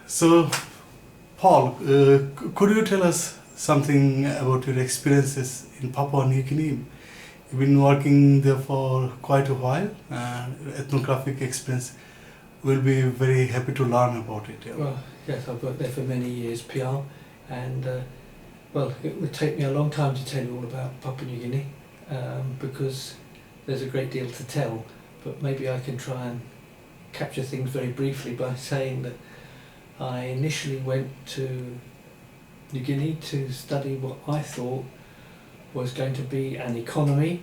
So, Paul, could you tell us something about your experiences in Papua New Guinea? You've been working there for quite a while, and ethnographic experience. We'll be very happy to learn about it. Yeah. Well, yes, I've worked there for many years, Piyal, and well, it would take me a long time to tell you all about Papua New Guinea, because there's a great deal to tell, but maybe I can try and capture things very briefly by saying that I initially went to New Guinea to study what I thought was going to be an economy,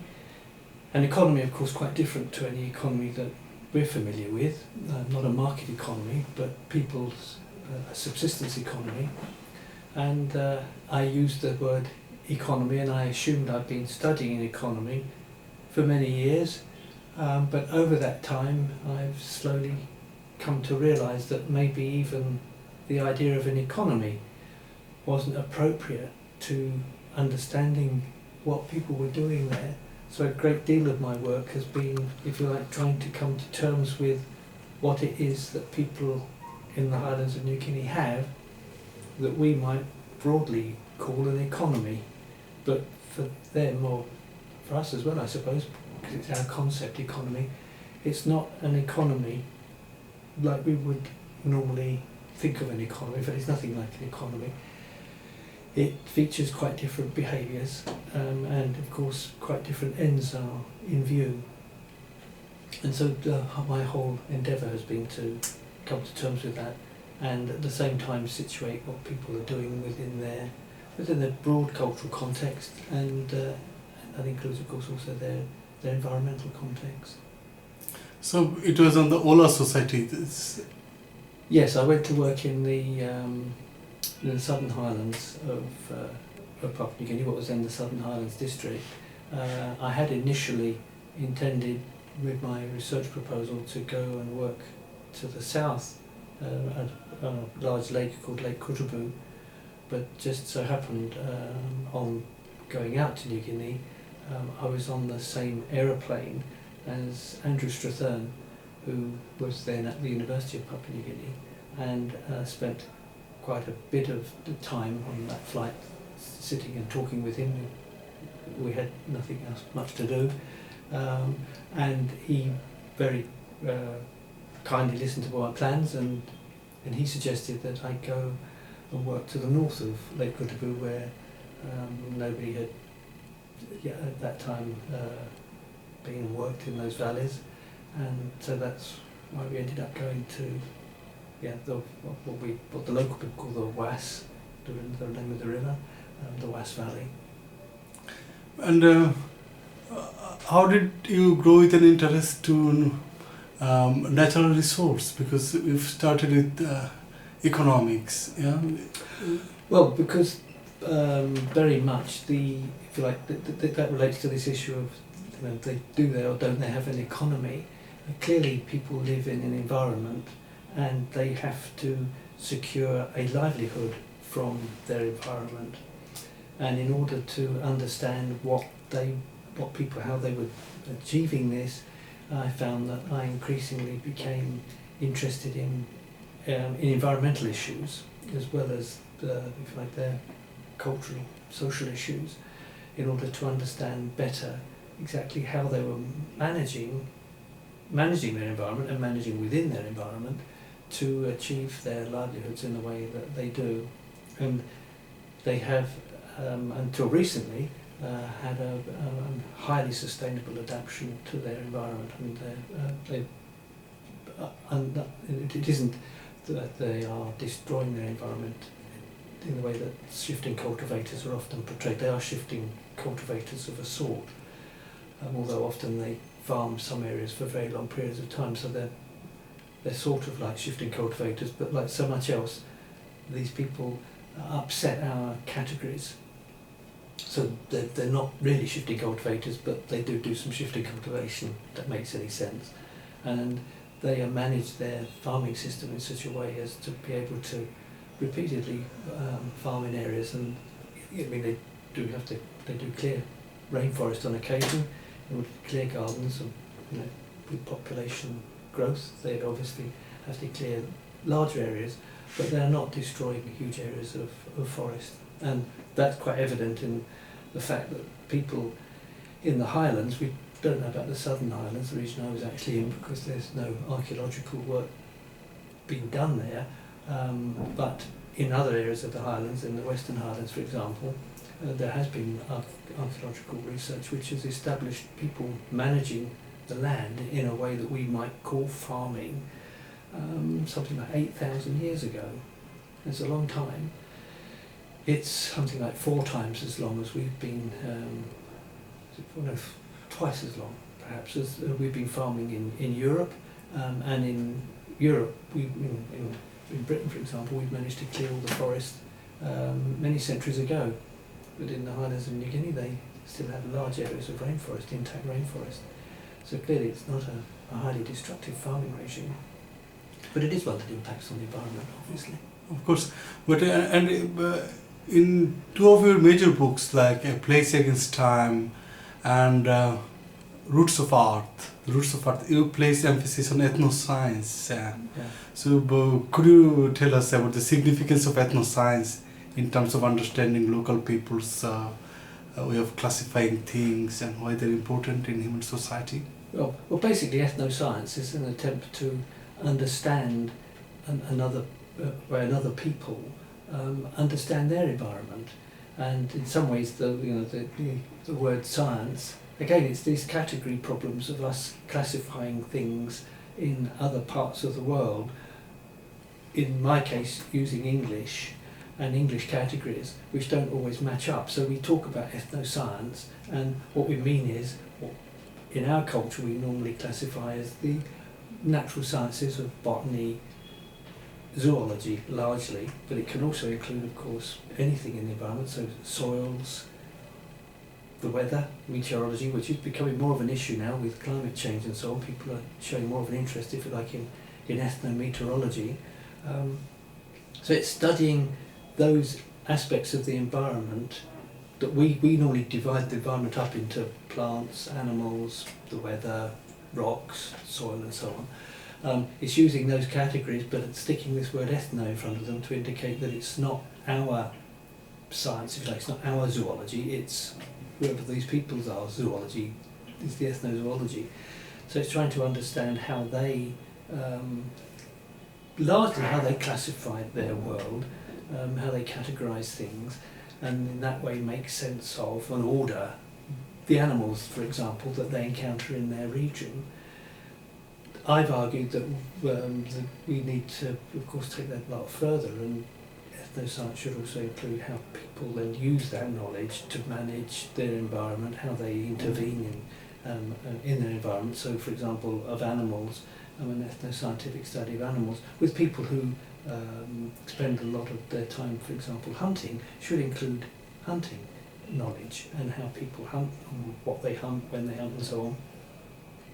of course quite different to any economy that we're familiar with, not a market economy, but people's subsistence economy. And I used the word economy, and I assumed I'd been studying economy for many years, but over that time I've slowly come to realise that maybe even the idea of an economy wasn't appropriate to understanding what people were doing there. So a great deal of my work has been, if you like, trying to come to terms with what it is that people in the highlands of New Guinea have that we might broadly call an economy, but for them, or for us as well I suppose, because it's our concept economy, it's not an economy like we would normally think of an economy. In fact, it's nothing like an economy. It features quite different behaviours, and of course quite different ends are in view. And so my whole endeavour has been to come to terms with that, and at the same time situate what people are doing within their broad cultural context, and that includes of course also their environmental context. So it was on the Ola Society. Yes, I went to work in the Southern Highlands of Papua New Guinea, what was then the Southern Highlands district. I had initially intended with my research proposal to go and work to the south at a large lake called Lake Kutrubu, but just so happened on going out to New Guinea, I was on the same aeroplane as Andrew Strathern, who was then at the University of Papua New Guinea, and spent quite a bit of the time on that flight sitting and talking with him. We had nothing else much to do, and he very kindly listened to our plans, and he suggested that I go and work to the north of Lake Kutrubu, where nobody had at that time been and worked in those valleys, and so that's why we ended up going to what the local people call the Was, the name of the river, the Was Valley. And how did you grow with an interest to natural resource? Because you've started with economics, yeah. Well, because very much if you like, that relates to this issue of they do they or don't they have an economy. Clearly, people live in an environment, and they have to secure a livelihood from their environment. And in order to understand how they were achieving this, I found that I increasingly became interested in environmental issues, as well as if you like, their cultural, social issues, in order to understand better exactly how they were managing their environment and managing within their environment to achieve their livelihoods in the way that they do. And they have, until recently, had a highly sustainable adaptation to their environment, and it isn't that they are destroying their environment in the way that shifting cultivators are often portrayed. They are shifting cultivators of a sort, although often they farm some areas for very long periods of time, so they're sort of like shifting cultivators, but like so much else, these people upset our categories. So they're not really shifting cultivators, but they do some shifting cultivation, if that makes any sense. And they manage their farming system in such a way as to be able to repeatedly farm in areas, and I mean they do clear rainforest on occasion in order to clear gardens, and with population growth they obviously have to clear larger areas, but they're not destroying huge areas of forest. And that's quite evident in the fact that people in the highlands, we don't know about the southern highlands, the region I was actually in, because there's no archaeological work being done there, but in other areas of the highlands, in the western highlands for example, there has been archaeological research which has established people managing the land in a way that we might call farming, something like 8,000 years ago. It's a long time. It's something like 4 times as long as we've been, twice as long perhaps as we've been farming in Europe, and in Europe, in Britain for example, we've managed to clear all the forest many centuries ago, but in the highlands of New Guinea they still have large areas of rainforest, intact rainforest. So clearly it's not a highly destructive farming regime, but it is one that impacts on the environment, obviously. Of course, but in 2 of your major books, like A Place Against Time and Roots of Art, you place emphasis on ethnoscience. Yeah. So could you tell us about the significance of ethnoscience in terms of understanding local people's way of classifying things and why they're important in human society? Well, basically ethnoscience is an attempt to understand another people understand their environment, and in some ways the word science, again, it's these category problems of us classifying things in other parts of the world, in my case using English and English categories which don't always match up. So we talk about ethnoscience, and what we mean is, in our culture we normally classify as the natural sciences of botany, zoology largely, but it can also include of course anything in the environment, so soils, the weather, meteorology, which is becoming more of an issue now with climate change and so on. People are showing more of an interest, if you like, in ethnometeorology. So it's studying those aspects of the environment that we normally divide the environment up into plants, animals, the weather, rocks, soil and so on. It's using those categories but it's sticking this word ethno in front of them to indicate that it's not our science, if you like, it's not our zoology, it's whoever these peoples are, zoology is the ethnozoology. So it's trying to understand how they, largely how they classified their world, how they categorise things, and in that way make sense of and order the animals, for example, that they encounter in their region. I've argued that we need to, of course, take that a lot further, and ethnoscience should also include how people then use that knowledge to manage their environment, how they intervene in their environment. So, for example, of animals, an ethnoscientific study of animals with people who spend a lot of their time, for example, hunting, should include hunting knowledge and how people hunt, and what they hunt, when they hunt and so on.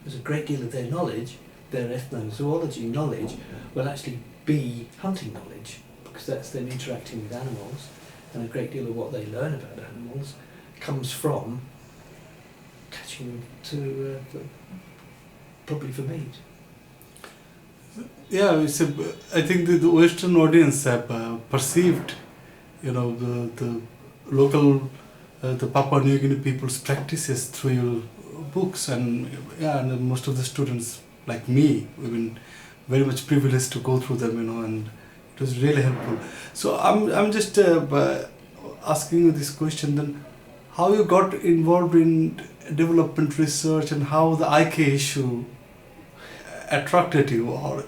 There's a great deal of their knowledge, their ethnozoology knowledge, will actually be hunting knowledge, because that's them interacting with animals, and a great deal of what they learn about animals comes from catching them to probably for meat. Yeah, I think the Western audience have perceived, the local, the Papua New Guinea people's practices through your books, and most of the students like me, we've been very much privileged to go through them, and it was really helpful. So I'm just asking you this question then, how you got involved in development research and how the IK issue attracted you, or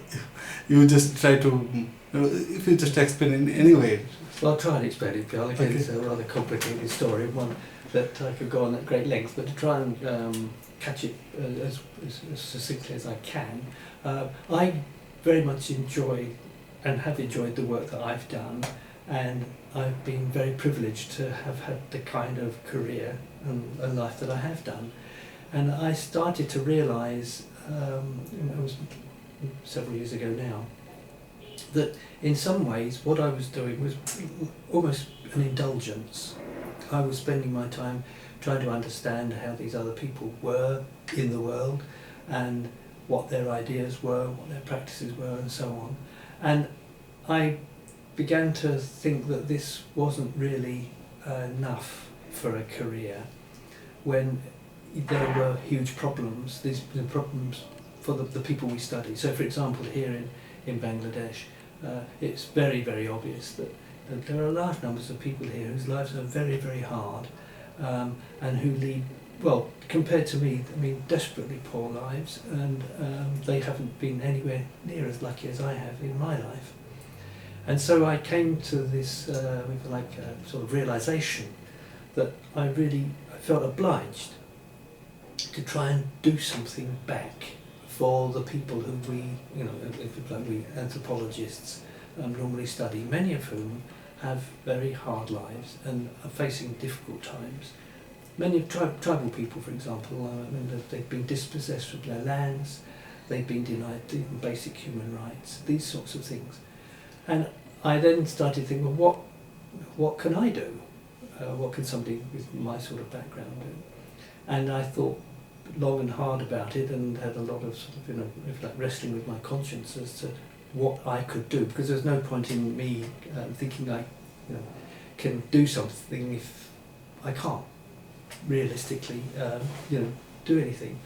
you just try to, if you just explain in any way. Well, I'll try and explain it, Piyal. Again, Okay. It's a rather complicated story, one that I could go on at great length, but to try and catch it as succinctly as I can, I very much enjoy and have enjoyed the work that I've done, and I've been very privileged to have had the kind of career and life that I have done. And I started to realise, it was several years ago now, that in some ways what I was doing was almost an indulgence. I was spending my time trying to understand how these other people were in the world and what their ideas were, what their practices were and so on. And I began to think that this wasn't really enough for a career when there were huge problems, these problems for the people we study. So for example, here in Bangladesh, it's very, very obvious that there are large numbers of people here whose lives are very, very hard, and who lead, well, compared to me, I mean, desperately poor lives, and they haven't been anywhere near as lucky as I have in my life. And so I came to this, if you like, sort of realization that I felt obliged to try and do something back for the people who we, you know, like we anthropologists normally study, many of whom have very hard lives and are facing difficult times. Many of tribal people, for example, they've been dispossessed from their lands, they've been denied even basic human rights, these sorts of things. And I then started thinking, well, what can I do? What can somebody with my sort of background do? And I thought long and hard about it, and had a lot of sort of, you know, like wrestling with my conscience as to what I could do, because there's no point in me thinking I, you know, can do something if I can't realistically, you know, do anything.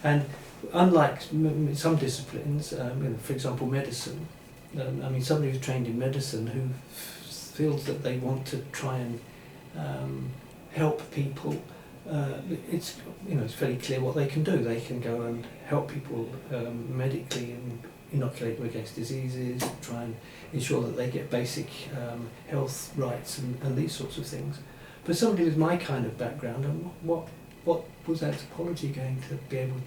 And unlike some disciplines, you know, for example, medicine. I mean, somebody who's trained in medicine who feels that they want to try and help people. It's, you know, it's fairly clear what they can do. They can go and help people medically and inoculate them against diseases, try and ensure that they get basic health rights and these sorts of things. For somebody with my kind of background, what was anthropology going to be able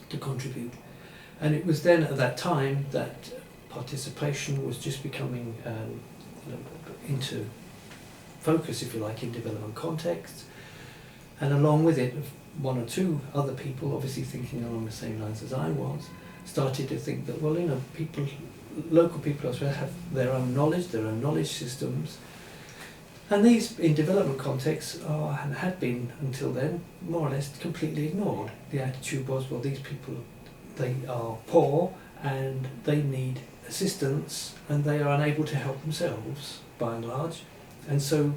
to contribute? And it was then at that time that participation was just becoming you know, into focus, if you like, in development contexts, and along with it, one or two other people, obviously thinking along the same lines as I was, started to think that, well, you know, local people elsewhere have their own knowledge systems, and these, in development contexts, are, and had been until then, more or less completely ignored. The attitude was, well, these people, they are poor and they need assistance and they are unable to help themselves, by and large. And so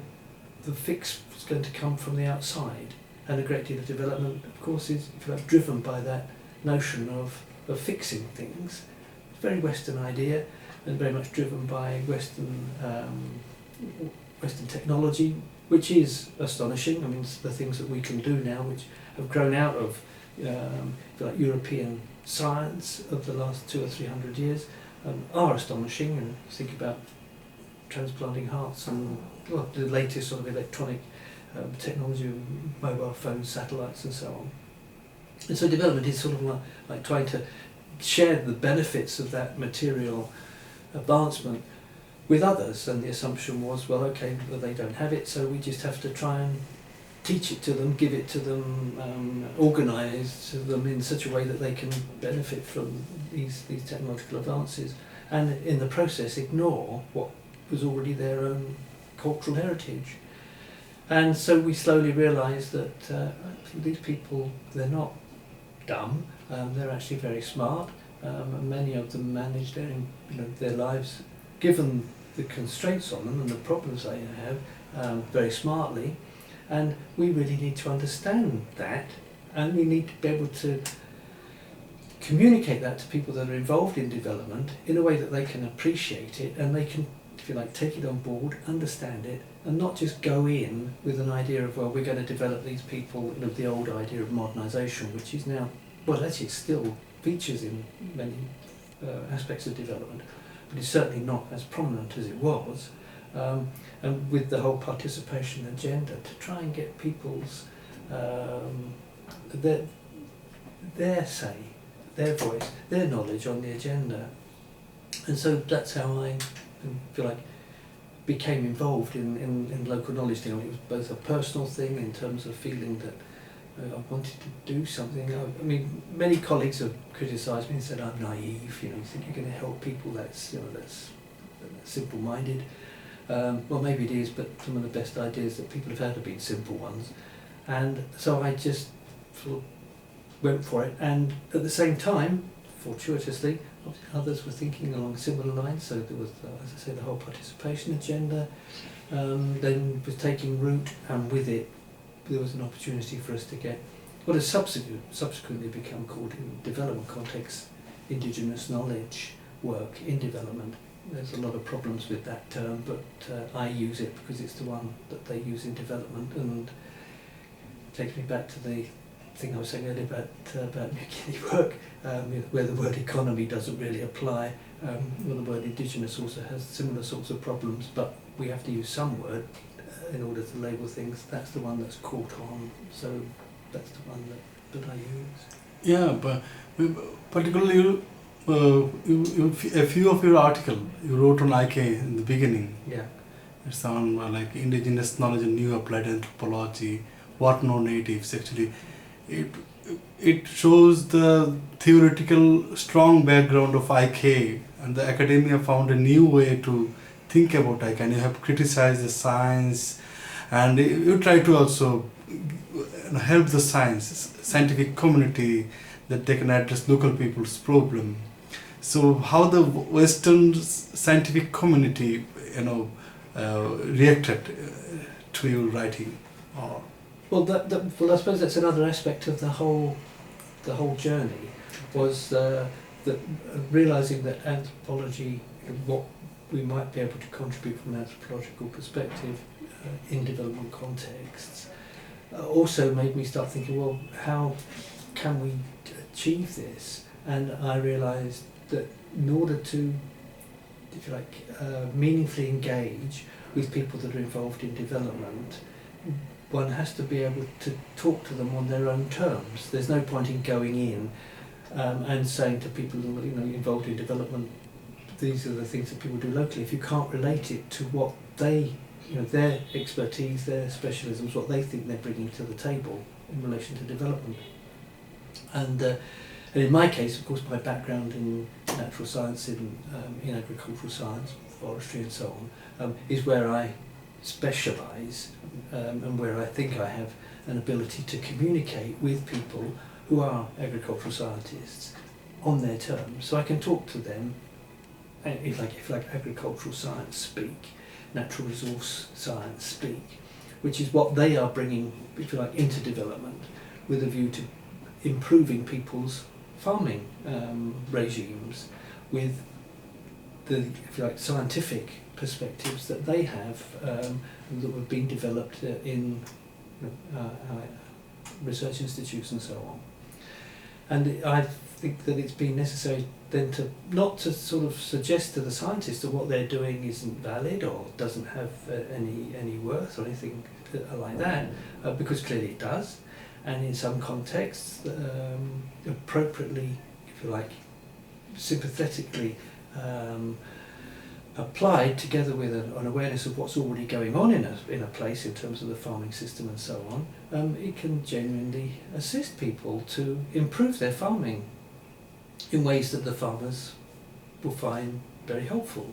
the fix was going to come from the outside. And a great deal of development, of course, is, if you like, driven by that notion of fixing things. It's a very Western idea and very much driven by Western technology, which is astonishing. I mean, the things that we can do now, which have grown out of if you like, European science of the last 200 or 300 years, are astonishing. And think about transplanting hearts and, well, the latest sort of electronic technology, mobile phones, satellites and so on. And so development is sort of like trying to share the benefits of that material advancement with others, and the assumption was, well, okay, well, they don't have it, so we just have to try and teach it to them, give it to them, organise them in such a way that they can benefit from these technological advances, and in the process ignore what was already their own cultural heritage. And so we slowly realised that these people, they're not dumb, they're actually very smart, and many of them manage their lives, given the constraints on them and the problems they have, very smartly. And we really need to understand that, and we need to be able to communicate that to people that are involved in development in a way that they can appreciate it and they can, if you like, take it on board, understand it, and not just go in with an idea of, well, we're going to develop these people, you know, the old idea of modernisation, which is now, well, actually it still features in many aspects of development, but it's certainly not as prominent as it was. And with the whole participation agenda, to try and get people's their say, their voice, their knowledge on the agenda. And so that's how I feel like became involved in local knowledge thing. I mean, it was both a personal thing in terms of feeling that I wanted to do something. I mean, many colleagues have criticised me and said I'm naive. You know, you think you're going to help people? That's simple-minded. Well, maybe it is, but some of the best ideas that people have had have been simple ones. And so I just sort of went for it, and at the same time fortuitously. Others were thinking along similar lines, so there was, as I say, the whole participation agenda then was taking root, and with it there was an opportunity for us to get what has subsequently become called, in development context, Indigenous knowledge work in development. There's a lot of problems with that term, but I use it because it's the one that they use in development, and takes me back to the thing I was saying earlier about New Guinea work, where the word economy doesn't really apply. Well, the word indigenous also has similar sorts of problems, but we have to use some word in order to label things. That's the one that's caught on, so that's the one that I use. Yeah, but particularly a few of your articles you wrote on IK in the beginning. Yeah. It's on like Indigenous Knowledge and New Applied Anthropology, What No Natives. Actually, it shows the theoretical strong background of IK, and the academia found a new way to think about IK, and you have criticized the science, and you try to also help the scientific community that they can address local people's problem. So how the Western scientific community, reacted to your writing? Or well, I suppose that's another aspect of the whole journey, was that realising that anthropology, what we might be able to contribute from an anthropological perspective in development contexts, also made me start thinking, well, how can we achieve this? And I realised that in order to, if you like, meaningfully engage with people that are involved in development, one has to be able to talk to them on their own terms. There's no point in going in and saying to people who are involved in development, these are the things that people do locally, if you can't relate it to what they, their expertise, their specialisms, what they think they're bringing to the table in relation to development. And in my case, of course, my background in natural science, in agricultural science, forestry and so on, is where I specialise, and where I think I have an ability to communicate with people who are agricultural scientists on their terms. So I can talk to them, if like agricultural science speak, natural resource science speak, which is what they are bringing, if you like, into development, with a view to improving people's farming regimes with the, if you like, scientific perspectives that they have that were being developed in research institutes and so on. And I think that it's been necessary then to not to sort of suggest to the scientists that what they're doing isn't valid or doesn't have any worth or anything like that, because clearly it does, and in some contexts appropriately, if you like, sympathetically applied together with an awareness of what's already going on in a place in terms of the farming system and so on, it can genuinely assist people to improve their farming in ways that the farmers will find very helpful.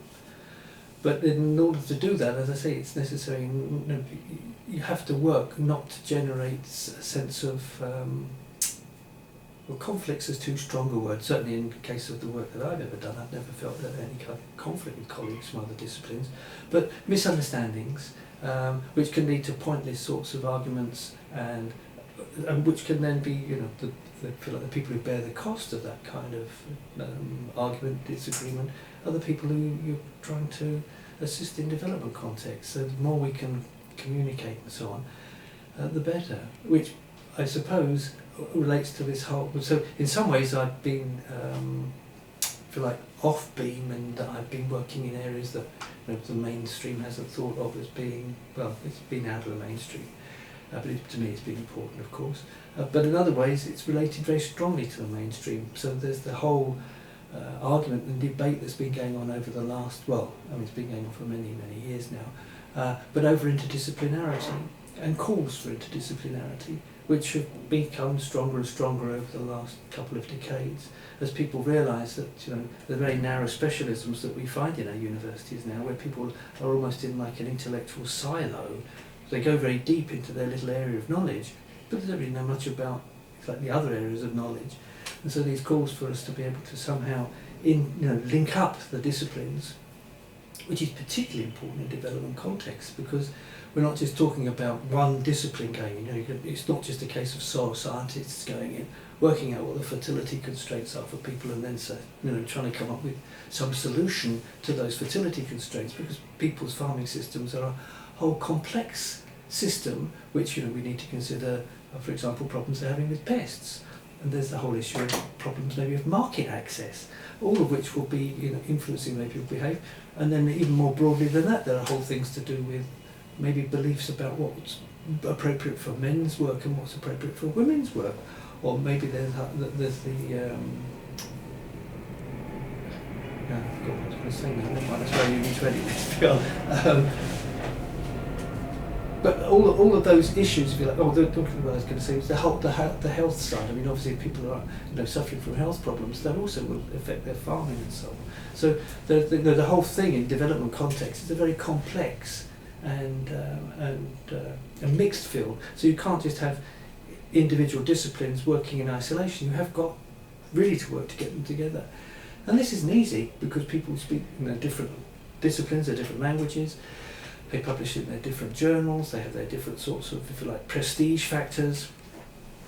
But in order to do that, as I say, it's necessary, you have to work not to generate a sense of, well, conflicts is too strong a word. Certainly in the case of the work that I've ever done, I've never felt any kind of conflict with colleagues from other disciplines, but misunderstandings, which can lead to pointless sorts of arguments, and which can then be, the people who bear the cost of that kind of argument, disagreement, are the people who you're trying to assist in development contexts. So the more we can communicate and so on, the better. Which I suppose relates to this whole. So in some ways, I've been, feel like, off beam, and I've been working in areas that the mainstream hasn't thought of as being. Well, it's been out of the mainstream. But to me it's been important, of course. But in other ways it's related very strongly to the mainstream. So there's the whole argument and debate that's been going on over the last, it's been going on for many, many years now, but over interdisciplinarity and calls for interdisciplinarity, which have become stronger and stronger over the last couple of decades, as people realise that the very narrow specialisms that we find in our universities now, where people are almost in like an intellectual silo. They go very deep into their little area of knowledge, but they don't really know much about the other areas of knowledge. And so these calls for us to be able to somehow link up the disciplines, which is particularly important in development contexts, because we're not just talking about one discipline going in. It's not just a case of soil scientists going in, working out what the fertility constraints are for people, and then trying to come up with some solution to those fertility constraints, because people's farming systems are a whole complex system which we need to consider, for example, problems they're having with pests. And there's the whole issue of problems maybe of market access, all of which will be influencing the way people behave. And then even more broadly than that, there are whole things to do with maybe beliefs about what's appropriate for men's work and what's appropriate for women's work. Or maybe there's the I forgot what I was going to say now. Never mind, that's why you need to edit this. But all of those issues, if you like, they're talking about what I was going to say, is the health side. I mean, obviously, if people are suffering from health problems, that also will affect their farming and so on. So the whole thing in development context is a very complex and a mixed field. So you can't just have individual disciplines working in isolation. You have got really to work to get them together. And this isn't easy, because people speak different disciplines, their different languages. They publish in their different journals, they have their different sorts of, if you like, prestige factors.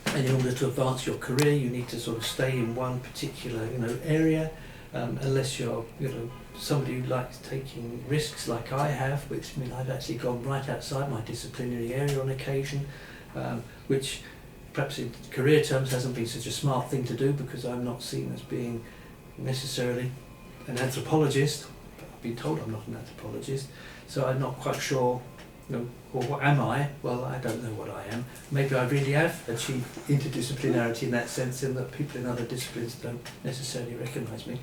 And in order to advance your career, you need to sort of stay in one particular, area, unless you're, somebody who likes taking risks like I have, which I've actually gone right outside my disciplinary area on occasion, which perhaps in career terms hasn't been such a smart thing to do, because I'm not seen as being necessarily an anthropologist. I've been told I'm not an anthropologist. So I'm not quite sure, or what am I? Well, I don't know what I am. Maybe I really have achieved interdisciplinarity in that sense, in that people in other disciplines don't necessarily recognise me.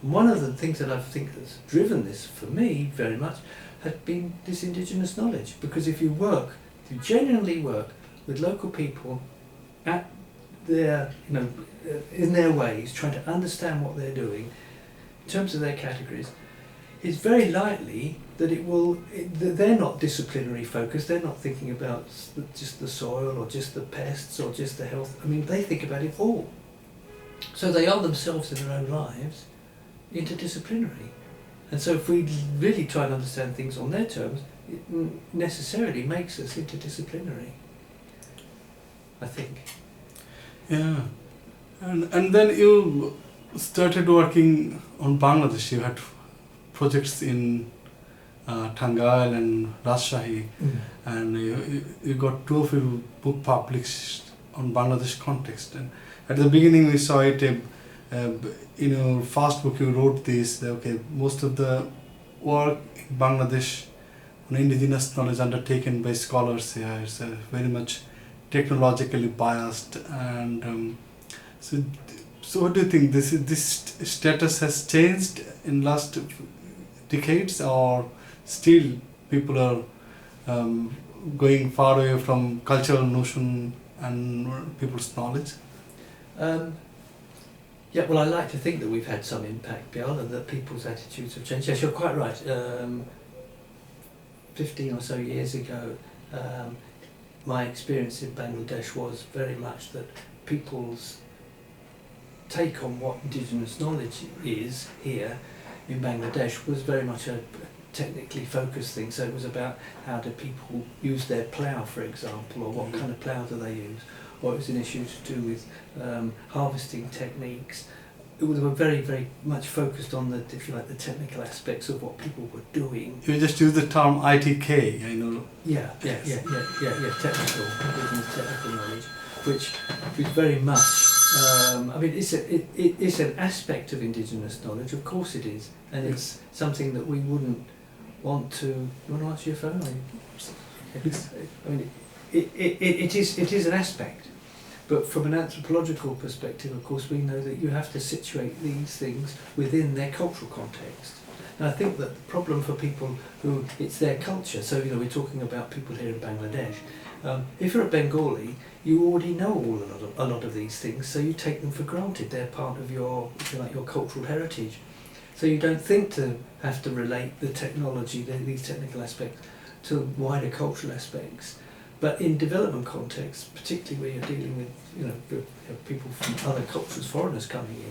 And one of the things that I think has driven this for me very much has been this indigenous knowledge. Because if you genuinely work with local people at their, in their ways, trying to understand what they're doing in terms of their categories, it's very likely that they're not disciplinary focused. They're not thinking about just the soil or just the pests or just the health. I mean, they think about it all. So they are themselves in their own lives interdisciplinary. And so if we really try and understand things on their terms, it necessarily makes us interdisciplinary, I think. Yeah. And then you started working on Bangladesh. You had projects in Tangail and Rajshahi, and you got 2 of your book published on Bangladesh context. And at the beginning we saw it, in your first book you wrote this, most of the work in Bangladesh on indigenous knowledge undertaken by scholars here is very much technologically biased. And so what do you think, this status has changed in last decades, or still people are going far away from cultural notion and people's knowledge? Yeah, well, I like to think that we've had some impact, Piyal, and that people's attitudes have changed. Yes, you're quite right. 15 or so years ago, my experience in Bangladesh was very much that people's take on what indigenous knowledge is here in Bangladesh was very much a technically focused thing. So it was about how do people use their plough, for example, or what kind of plough do they use, or it was an issue to do with harvesting techniques. It was very, very much focused on the, if you like, the technical aspects of what people were doing. You just use the term ITK, I know. Yeah, technical knowledge, which is very much. I mean, it's an aspect of indigenous knowledge, of course it is, and it's something that we wouldn't want to. You want to answer your phone? I mean, it is an aspect, but from an anthropological perspective, of course, we know that you have to situate these things within their cultural context. And I think that the problem for people who it's their culture. So we're talking about people here in Bangladesh. If you're a Bengali, you already know a lot of these things, so you take them for granted. They're part of your, if you like, your cultural heritage. So you don't think to have to relate the technology, these technical aspects, to wider cultural aspects. But in development contexts, particularly where you're dealing with, people from other cultures, foreigners coming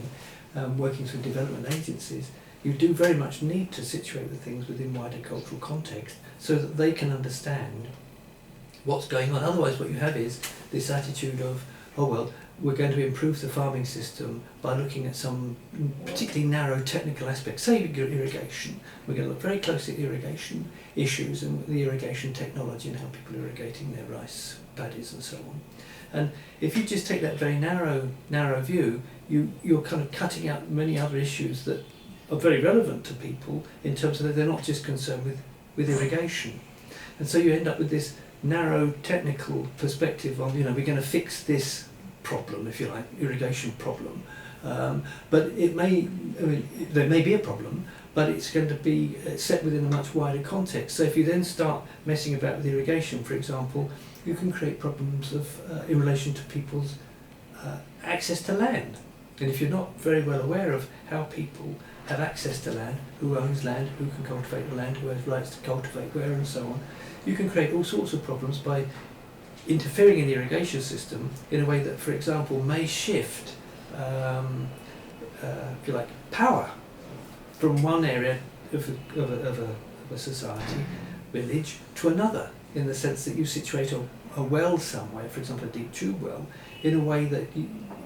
in, working through development agencies, you do very much need to situate the things within wider cultural context so that they can understand what's going on. Otherwise what you have is this attitude of, oh well, we're going to improve the farming system by looking at some particularly narrow technical aspects, say irrigation. We're going to look very closely at irrigation issues and the irrigation technology and how people are irrigating their rice paddies and so on. And if you just take that very narrow view, you're kind of cutting out many other issues that are very relevant to people in terms of that they're not just concerned with irrigation. And so you end up with this narrow technical perspective on, we're going to fix this problem, if you like, irrigation problem. But there may be a problem, but it's going to be set within a much wider context. So if you then start messing about with irrigation, for example, you can create problems in relation to people's access to land. And if you're not very well aware of how people have access to land, who owns land, who can cultivate the land, who has rights to cultivate where and so on, you can create all sorts of problems by interfering in the irrigation system in a way that, for example, may shift, if you like, power from one area of a society, village, to another, in the sense that you situate a well somewhere, for example a deep tube well, in a way that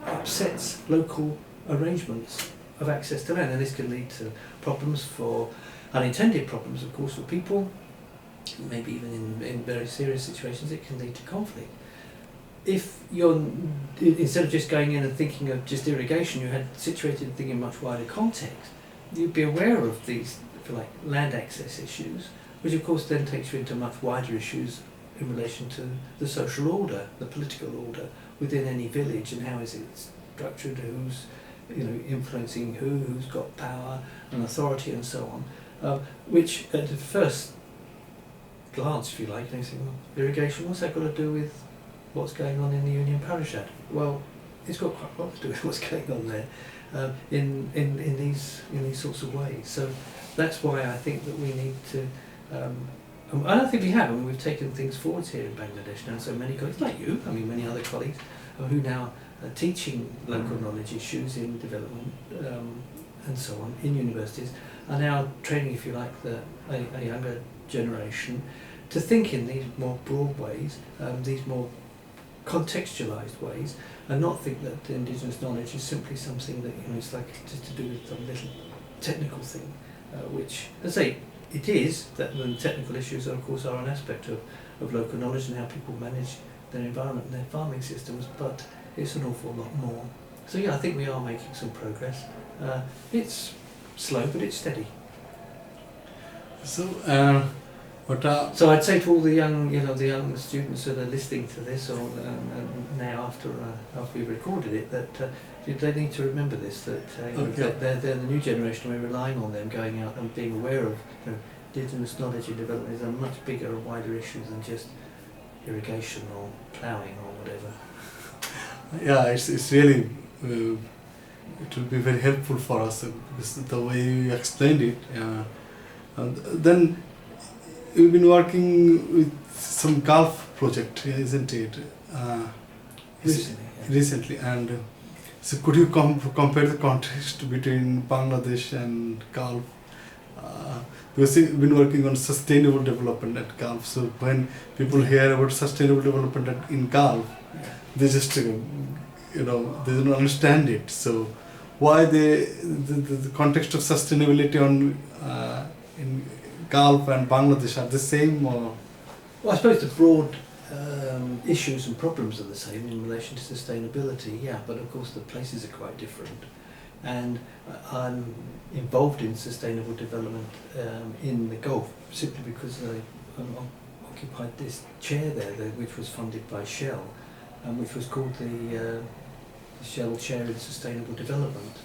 upsets local arrangements of access to land. And this can lead to problems unintended problems, of course, for people. Maybe even in very serious situations it can lead to conflict. If instead of just going in and thinking of just irrigation, you had situated and thinking in much wider context, you'd be aware of these, if you like, land access issues, which of course then takes you into much wider issues in relation to the social order, the political order within any village, and how is it structured, who's influencing who's got power and authority and so on, which at the first glance, if you like, you think, well, irrigation, what's that got to do with what's going on in the Union Parishad? Well, it's got quite a lot to do with what's going on there in these sorts of ways. So that's why I think that we need to. I don't think we have. I mean, we've taken things forward here in Bangladesh now. So many colleagues, like you, many other colleagues, who now are teaching local knowledge issues in development and so on in universities, are now training, if you like, a younger generation to think in these more broad ways, these more contextualised ways, and not think that Indigenous knowledge is simply something that it's like just to do with some little technical thing, which, as I say, it is, that the technical issues of course are an aspect of local knowledge and how people manage their environment and their farming systems, but it's an awful lot more. So yeah, I think we are making some progress. It's slow, but it's steady. So, so I'd say to all the young students that are listening to this, or now after we've recorded it, that they need to remember this, that they're the new generation. We're relying on them going out and being aware of Indigenous knowledge and development is a much bigger and wider issue than just irrigation or ploughing or whatever. Yeah, it's really it will be very helpful for us because the way you explained it. And then you've been working with some golf project, isn't it? Recently, and so could you compare the context between Bangladesh and Gulf? Because you've been working on sustainable development at Gulf. So when people hear about sustainable development in Gulf, they just they don't understand it. So why the context of sustainability in Gulf and Bangladesh are the same, or? Well, I suppose the broad issues and problems are the same in relation to sustainability, yeah, but of course the places are quite different. And I'm involved in sustainable development in the Gulf simply because I occupied this chair there, which was funded by Shell, and which was called the Shell Chair in Sustainable Development,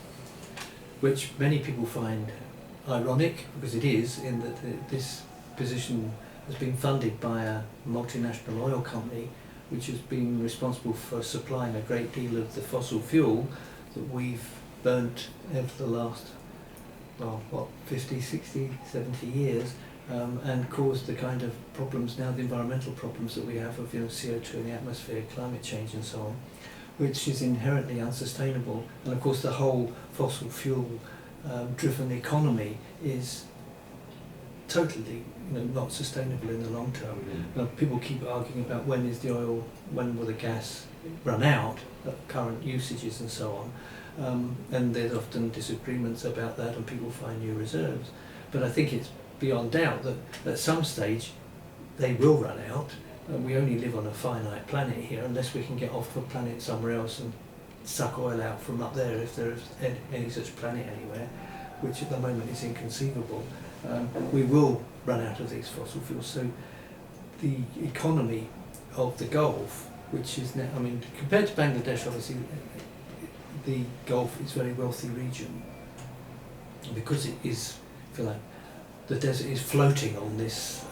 which many people find ironic, because it is, in that this position has been funded by a multinational oil company which has been responsible for supplying a great deal of the fossil fuel that we've burnt over the last, 50, 60, 70 years and caused the kind of problems now, the environmental problems that we have of CO2 in the atmosphere, climate change and so on, which is inherently unsustainable. And of course the whole fossil fuel driven economy is totally not sustainable in the long term. People keep arguing about when will the gas run out at current usages and so on, and there's often disagreements about that and people find new reserves. But I think it's beyond doubt that at some stage they will run out. We only live on a finite planet here unless we can get off the planet somewhere else and suck oil out from up there, if there is any such planet anywhere, which at the moment is inconceivable. We will run out of these fossil fuels. So the economy of the Gulf, which is now, compared to Bangladesh, obviously the Gulf is a very wealthy region because it is, if you like, the desert is floating on this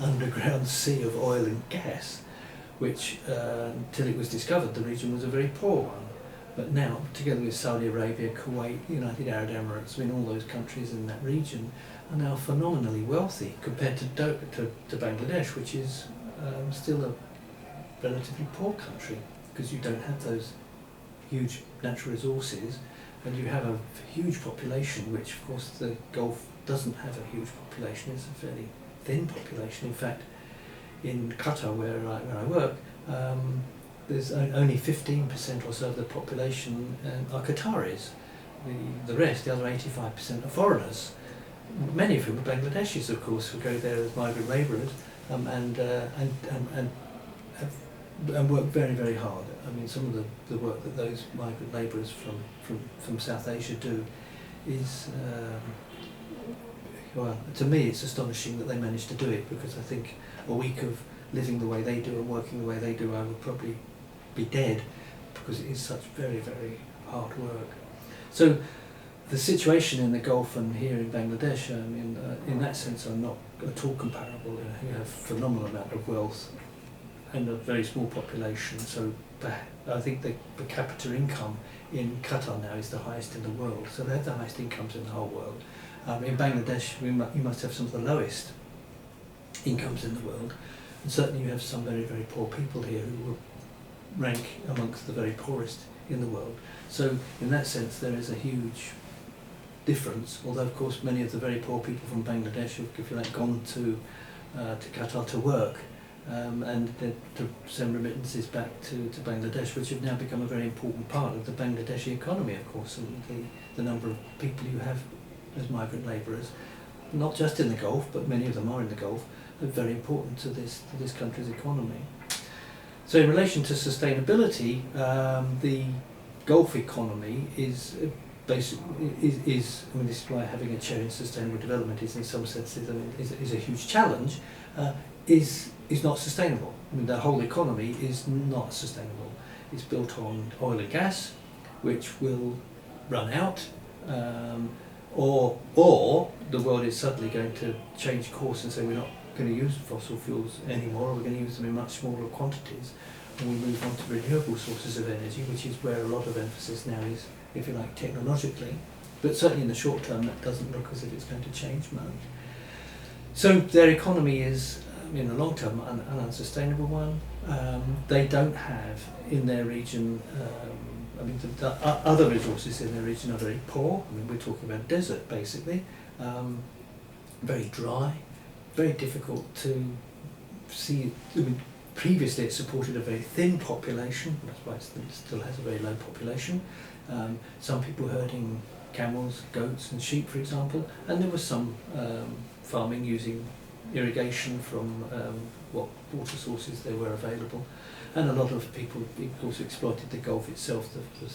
underground sea of oil and gas, which until it was discovered, the region was a very poor one. But now, together with Saudi Arabia, Kuwait, the United Arab Emirates, all those countries in that region are now phenomenally wealthy compared to Bangladesh, which is still a relatively poor country because you don't have those huge natural resources, and you have a huge population, which of course the Gulf doesn't have a huge population. It's a fairly thin population. In fact, in Qatar, where I work, there's only 15% or so of the population are Qataris. The rest, the other 85%, are foreigners. Many of whom are Bangladeshis, of course, who go there as migrant labourers and work very, very hard. Some of the work that those migrant labourers from South Asia do is, well, to me it's astonishing that they manage to do it, because I think a week of living the way they do and working the way they do, I would probably be dead, because it is such very, very hard work. So the situation in the Gulf and here in Bangladesh, in that sense, are not at all comparable. You have a phenomenal amount of wealth and a very small population. So I think the per capita income in Qatar now is the highest in the world. So they have the highest incomes in the whole world. In Bangladesh, you must have some of the lowest incomes in the world. And certainly you have some very, very poor people here who will rank amongst the very poorest in the world. So in that sense there is a huge difference, although of course many of the very poor people from Bangladesh have, if you like, gone to Qatar to work and to send remittances back to Bangladesh, which have now become a very important part of the Bangladeshi economy, of course, and the number of people you have as migrant labourers, not just in the Gulf, but many of them are in the Gulf, are very important to this country's economy. So in relation to sustainability, the Gulf economy is basically this is why having a chair in sustainable development is in some sense is a huge challenge. Is not sustainable. The whole economy is not sustainable. It's built on oil and gas, which will run out, or the world is suddenly going to change course and say we're not going to use fossil fuels anymore, or we're going to use them in much smaller quantities, and we move on to renewable sources of energy, which is where a lot of emphasis now is, if you like, technologically. But certainly in the short term that doesn't look as if it's going to change much. So their economy is, in the long term, an unsustainable one. They don't have in their region, the other resources in their region are very poor. We're talking about desert basically, very dry, very difficult to see. Previously it supported a very thin population, that's why it still has a very low population. Some people herding camels, goats and sheep, for example, and there was some farming using irrigation from what water sources there were available, and a lot of people also exploited the Gulf itself,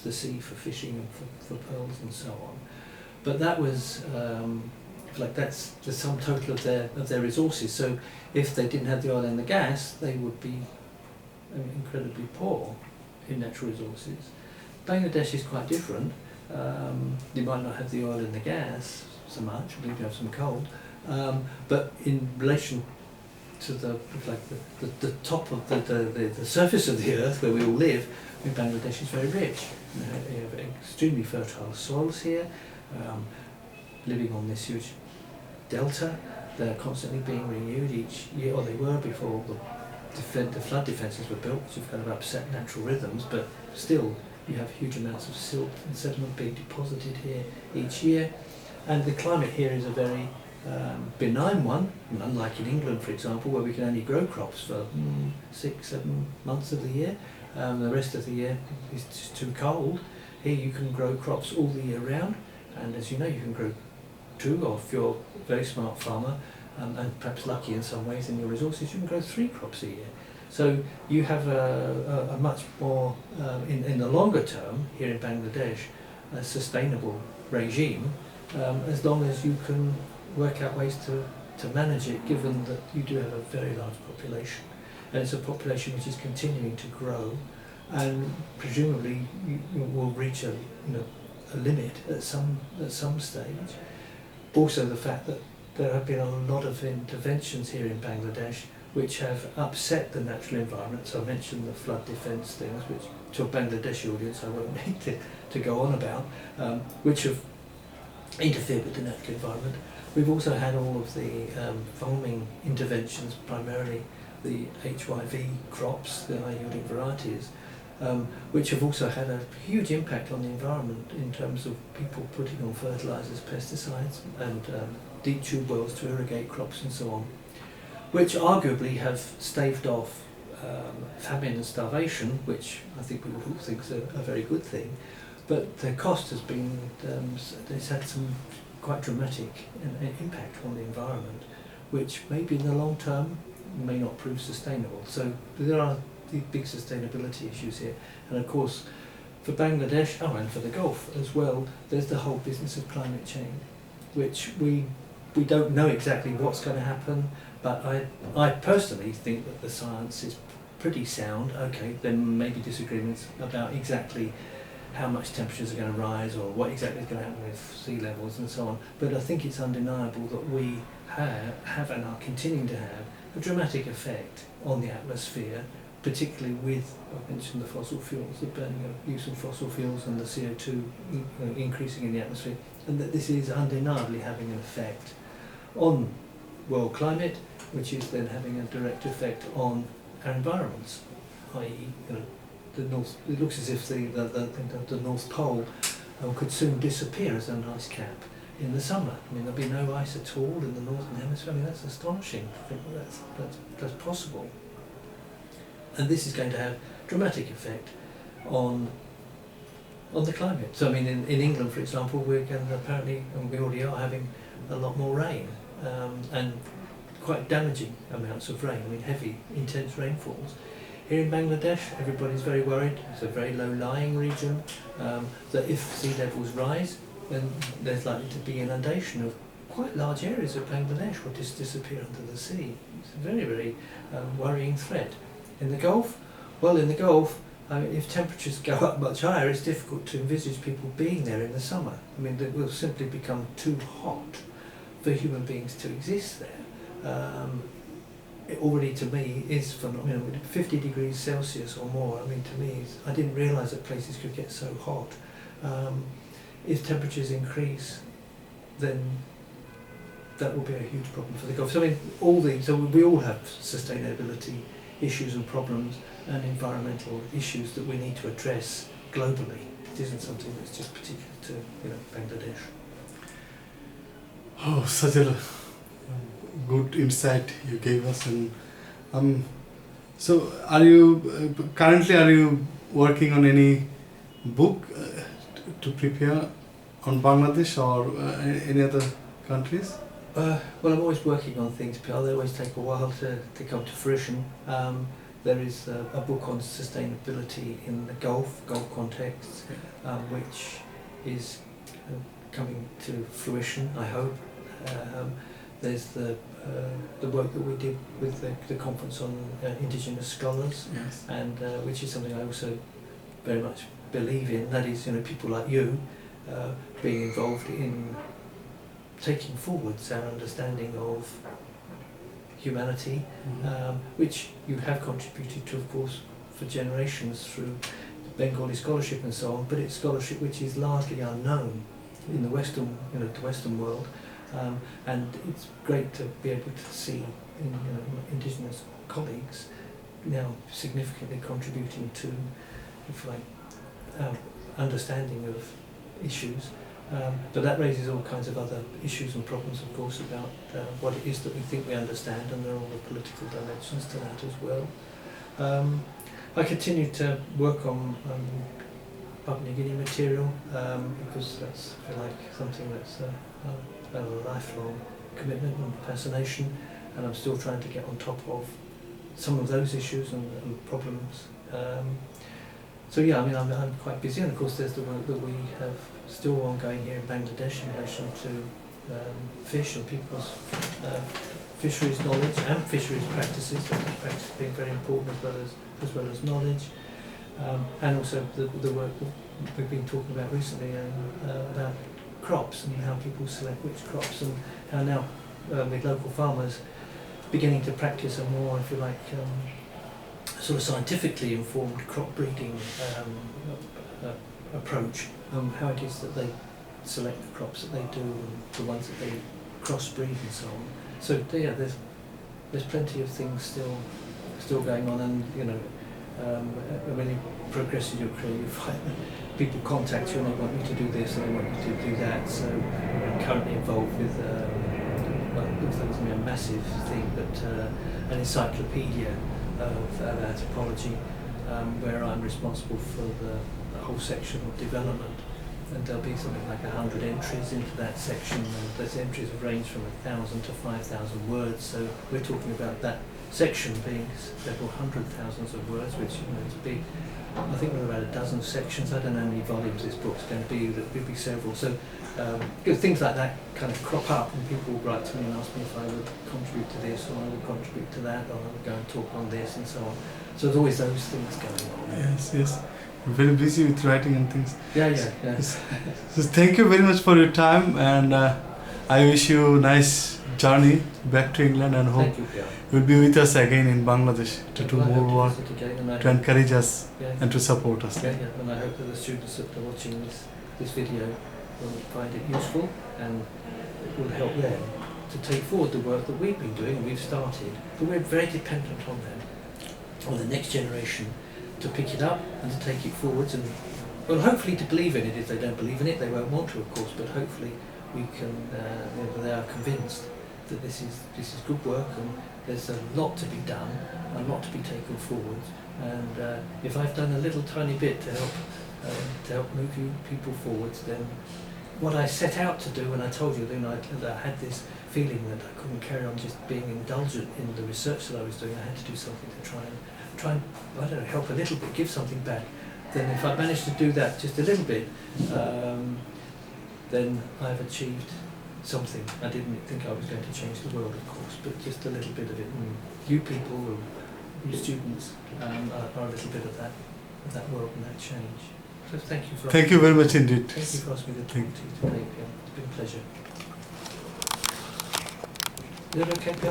the sea, for fishing and for pearls and so on. But that was that's the sum total of their resources. So if they didn't have the oil and the gas, they would be incredibly poor in natural resources. Bangladesh is quite different. You might not have the oil and the gas so much, I believe you have some coal, but in relation to the top of the surface of the earth where we all live, Bangladesh is very rich. You have extremely fertile soils here, living on this huge delta, They're constantly being renewed each year, or they were before the flood defences were built, which have kind of upset natural rhythms, but still you have huge amounts of silt and sediment being deposited here each year. And the climate here is a very benign one, unlike in England, for example, where we can only grow crops for 6-7 months of the year. The rest of the year is just too cold. Here you can grow crops all the year round, and as you know, you can grow 2, or if you're a very smart farmer, and perhaps lucky in some ways in your resources, you can grow 3 crops a year. So you have a much more, in the longer term, here in Bangladesh, a sustainable regime, as long as you can work out ways to manage it, given that you do have a very large population. And it's a population which is continuing to grow, and presumably you will reach a limit at some stage. Also the fact that there have been a lot of interventions here in Bangladesh which have upset the natural environment. So I mentioned the flood defence things, which to a Bangladeshi audience I won't need to go on about, which have interfered with the natural environment. We've also had all of the farming interventions, primarily the HYV crops, the high-yielding varieties, which have also had a huge impact on the environment in terms of people putting on fertilisers, pesticides, and deep tube wells to irrigate crops and so on, which arguably have staved off famine and starvation, which I think we all think is a very good thing. But the cost has been, it's had some quite dramatic impact on the environment, which maybe in the long term may not prove sustainable. So there are the big sustainability issues here. And of course, for Bangladesh, and for the Gulf as well, there's the whole business of climate change, which we don't know exactly what's going to happen, but I personally think that the science is pretty sound. Okay, there may be disagreements about exactly how much temperatures are going to rise or what exactly is going to happen with sea levels and so on, but I think it's undeniable that we have and are continuing to have a dramatic effect on the atmosphere, particularly with, I mentioned the fossil fuels, the burning of use of fossil fuels and the CO2 increasing in the atmosphere, and that this is undeniably having an effect on world climate, which is then having a direct effect on our environments, i.e. the North. It looks as if the North Pole could soon disappear as an ice cap in the summer. I mean, there'll be no ice at all in the northern hemisphere. I mean, that's astonishing. I think that's possible. And this is going to have dramatic effect on the climate. So I mean, in England, for example, we're going to apparently, and we already are having a lot more rain, and quite damaging amounts of rain. I mean, heavy, intense rainfalls. Here in Bangladesh, everybody's very worried. It's a very low-lying region, that if sea levels rise, then there's likely to be inundation of quite large areas of Bangladesh will just disappear under the sea. It's a very, very worrying threat. In the Gulf, well, in the Gulf, if temperatures go up much higher, it's difficult to envisage people being there in the summer. I mean, it will simply become too hot for human beings to exist there. It already, to me, is phenomenal. 50 degrees Celsius or more, I mean, to me, I didn't realise that places could get so hot. If temperatures increase, then that will be a huge problem for the Gulf. So, I mean, so we all have sustainability issues and problems and environmental issues that we need to address globally. It isn't something that's just particular to Bangladesh. Oh, such a good insight you gave us. And so, are you currently working on any book to prepare on Bangladesh or any other countries? Well, I'm always working on things, Piyal. They always take a while to come to fruition. There is a book on sustainability in the Gulf context, which is coming to fruition, I hope. There's the work that we did with the conference on Indigenous scholars, yes. and which is something I also very much believe in. That is, people like you being involved in taking forwards our understanding of humanity, which you have contributed to, of course, for generations through Bengali scholarship and so on. But it's scholarship which is largely unknown in the Western, the Western world. And it's great to be able to see Indigenous colleagues now significantly contributing to, if you like, our understanding of issues. But that raises all kinds of other issues and problems, of course, about what it is that we think we understand, and there are all the political dimensions to that as well. I continue to work on Papua New Guinea material because that's, if you like, something that's a lifelong commitment and fascination, and I'm still trying to get on top of some of those issues and problems. So yeah, I mean, I'm quite busy, and of course there's the work that we have still ongoing here in Bangladesh in relation to fish and people's fisheries knowledge and fisheries practices. Practice being very important as well as knowledge, and also the work that we've been talking about recently about crops and how people select which crops, and how now with local farmers beginning to practice a more, if you like, sort of scientifically informed crop breeding approach, how it is that they select the crops that they do and the ones that they crossbreed and so on. So yeah, there's plenty of things still going on, and when you progress in your career, you find that people contact you and they want you to do this and they want you to do that. So I'm currently involved with it looks like it's going to be a massive thing, but an encyclopedia of anthropology, where I'm responsible for the whole section of development, and there'll be something like 100 entries into that section, and those entries range from 1,000 to 5,000 words, so we're talking about that section being several hundred thousands of words, which is big. I think there are about a dozen sections. I don't know how many volumes this book's going to be, but there'll be several. So things like that kind of crop up, and people will write to me and ask me if I would contribute to this, or I would contribute to that, or I would go and talk on this, and so on. So there's always those things going on. Yes. You're very busy with writing and things. Yeah. So thank you very much for your time, and I wish you a nice journey back to England, and hope you'll be with us again in Bangladesh to do more work, to encourage us and to support us. Yeah, and I hope that the students that are watching this video will find it useful, and it will help them to take forward the work that we've been doing and we've started, but we're very dependent on them, on the next generation, to pick it up and to take it forwards, and well, hopefully to believe in it. If they don't believe in it, they won't want to, of course, but hopefully we can, they are convinced that this is good work, and there's a lot to be done, a lot to be taken forward, and if I've done a little tiny bit to help move people forwards, then what I set out to do when I told you that I had this feeling that I couldn't carry on just being indulgent in the research that I was doing, I had to do something to try and I don't know, help a little bit, give something back. Then if I managed to do that just a little bit, then I've achieved something. I didn't think I was going to change the world, of course, but just a little bit of it. And you people, or you students, are a little bit of that world and that change. So thank you very much indeed. Thank you for asking me to talk to you today, Piyal. It's been a pleasure. Is that okay, Piyal?